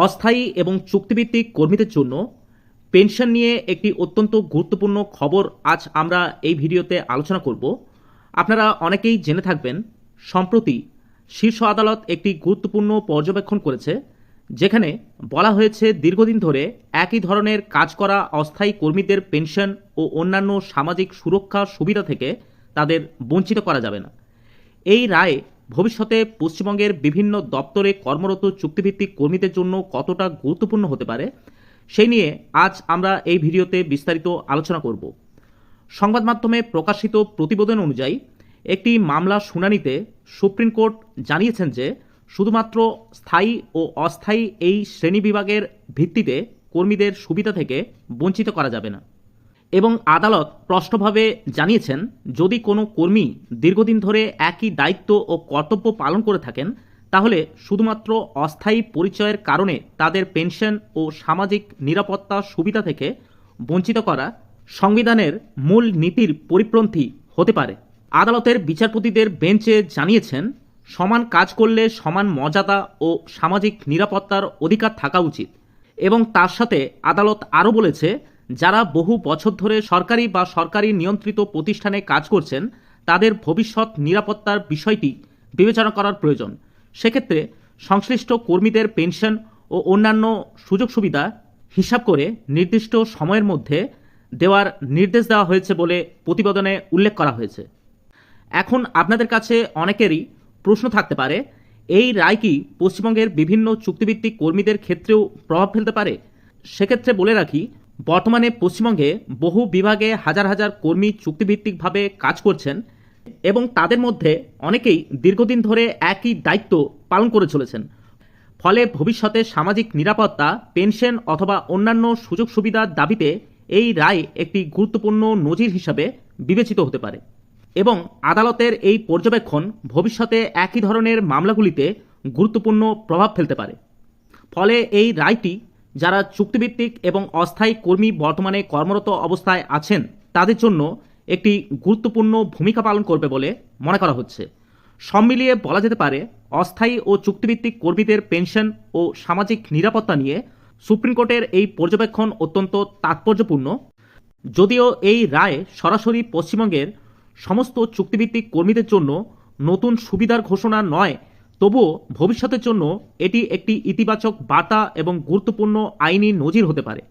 অস্থায়ী এবং চুক্তিভিত্তিক কর্মীদের জন্য পেনশন নিয়ে একটি অত্যন্ত গুরুত্বপূর্ণ খবর আজ আমরা এই ভিডিওতে আলোচনা করব। আপনারা অনেকেই জেনে থাকবেন, সম্প্রতি শীর্ষ আদালত একটি গুরুত্বপূর্ণ পর্যবেক্ষণ করেছে, যেখানে বলা হয়েছে দীর্ঘদিন ধরে একই ধরনের কাজ করা অস্থায়ী কর্মীদের পেনশন ও অন্যান্য সামাজিক সুরক্ষা সুবিধা থেকে তাদের বঞ্চিত করা যাবে না। এই রায় ভবিষ্যতে পশ্চিমবঙ্গের বিভিন্ন দপ্তরে কর্মরত চুক্তিভিত্তিক কর্মীদের জন্য কতটা গুরুত্বপূর্ণ হতে পারে সেই নিয়ে আজ আমরা এই ভিডিওতে বিস্তারিত আলোচনা করব। সংবাদ মাধ্যমে প্রকাশিত প্রতিবেদন অনুযায়ী একটি মামলা শুনানিতে সুপ্রিম কোর্ট জানিয়েছেন যে শুধুমাত্র স্থায়ী ও অস্থায়ী এই শ্রেণীবিভাগের ভিত্তিতে কর্মীদের সুবিধা থেকে বঞ্চিত করা যাবে না, এবং আদালত স্পষ্টভাবে জানিয়েছেন যদি কোনো কর্মী দীর্ঘদিন ধরে একই দায়িত্ব ও কর্তব্য পালন করে থাকেন তাহলে শুধুমাত্র অস্থায়ী পরিচয়ের কারণে তাদের পেনশন ও সামাজিক নিরাপত্তা সুবিধা থেকে বঞ্চিত করা সংবিধানের মূল নীতির পরিপন্থী হতে পারে। আদালতের বিচারপতিদের বেঞ্চে জানিয়েছেন সমান কাজ করলে সমান মর্যাদা ও সামাজিক নিরাপত্তার অধিকার থাকা উচিত, এবং তার সাথে আদালত আরও বলেছে যারা বহু বছর ধরে সরকারি বা সরকারি নিয়ন্ত্রিত প্রতিষ্ঠানে কাজ করছেন তাদের ভবিষ্যৎ নিরাপত্তার বিষয়টি বিবেচনা করার প্রয়োজন। সেক্ষেত্রে সংশ্লিষ্ট কর্মীদের পেনশন ও অন্যান্য সুযোগ সুবিধা হিসাব করে নির্দিষ্ট সময়ের মধ্যে দেওয়ার নির্দেশ দেওয়া হয়েছে বলে প্রতিবেদনে উল্লেখ করা হয়েছে। এখন আপনাদের কাছে অনেকেরই প্রশ্ন থাকতে পারে, এই রায় কি পশ্চিমবঙ্গের বিভিন্ন চুক্তিভিত্তিক কর্মীদের ক্ষেত্রেও প্রভাব ফেলতে পারে? সেক্ষেত্রে বলে রাখি, বর্তমানে পশ্চিমবঙ্গে বহু বিভাগে হাজার হাজার কর্মী চুক্তিভিত্তিকভাবে কাজ করছেন এবং তাদের মধ্যে অনেকেই দীর্ঘদিন ধরে একই দায়িত্ব পালন করে চলেছেন। ফলে ভবিষ্যতে সামাজিক নিরাপত্তা, পেনশন অথবা অন্যান্য সুযোগ সুবিধার দাবিতে এই রায় একটি গুরুত্বপূর্ণ নজির হিসাবে বিবেচিত হতে পারে, এবং আদালতের এই পর্যবেক্ষণ ভবিষ্যতে একই ধরনের মামলাগুলিতে গুরুত্বপূর্ণ প্রভাব ফেলতে পারে। ফলে এই রায়টি যারা চুক্তিভিত্তিক এবং অস্থায়ী কর্মী বর্তমানে কর্মরত অবস্থায় আছেন তাদের জন্য একটি গুরুত্বপূর্ণ ভূমিকা পালন করবে বলে মনে করা হচ্ছে। সব মিলিয়ে বলা যেতে পারে অস্থায়ী ও চুক্তিভিত্তিক কর্মীদের পেনশন ও সামাজিক নিরাপত্তা নিয়ে সুপ্রিম কোর্টের এই পর্যবেক্ষণ অত্যন্ত তাৎপর্যপূর্ণ। যদিও এই রায় সরাসরি পশ্চিমবঙ্গের সমস্ত চুক্তিভিত্তিক কর্মীদের জন্য নতুন সুবিধার ঘোষণা নয়, তবুও ভবিষ্যতের জন্য এটি একটি ইতিবাচক বার্তা এবং গুরুত্বপূর্ণ আইনি নজির হতে পারে।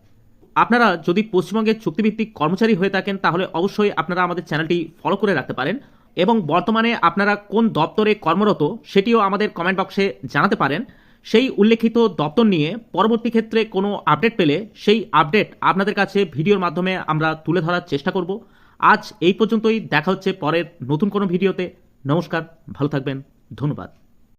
আপনারা যদি পশ্চিমবঙ্গের চুক্তিভিত্তিক কর্মচারী হয়ে থাকেন তাহলে অবশ্যই আপনারা আমাদের চ্যানেলটি ফলো করে রাখতে পারেন, এবং বর্তমানে আপনারা কোন দপ্তরে কর্মরত সেটিও আমাদের কমেন্ট বক্সে জানাতে পারেন। সেই উল্লেখিত দপ্তর নিয়ে পরবর্তী ক্ষেত্রে কোনো আপডেট পেলে সেই আপডেট আপনাদের কাছে ভিডিওর মাধ্যমে আমরা তুলে ধরার চেষ্টা করব। আজ এই পর্যন্তই, দেখা হচ্ছে পরের নতুন কোনো ভিডিওতে। নমস্কার, ভালো থাকবেন, ধন্যবাদ।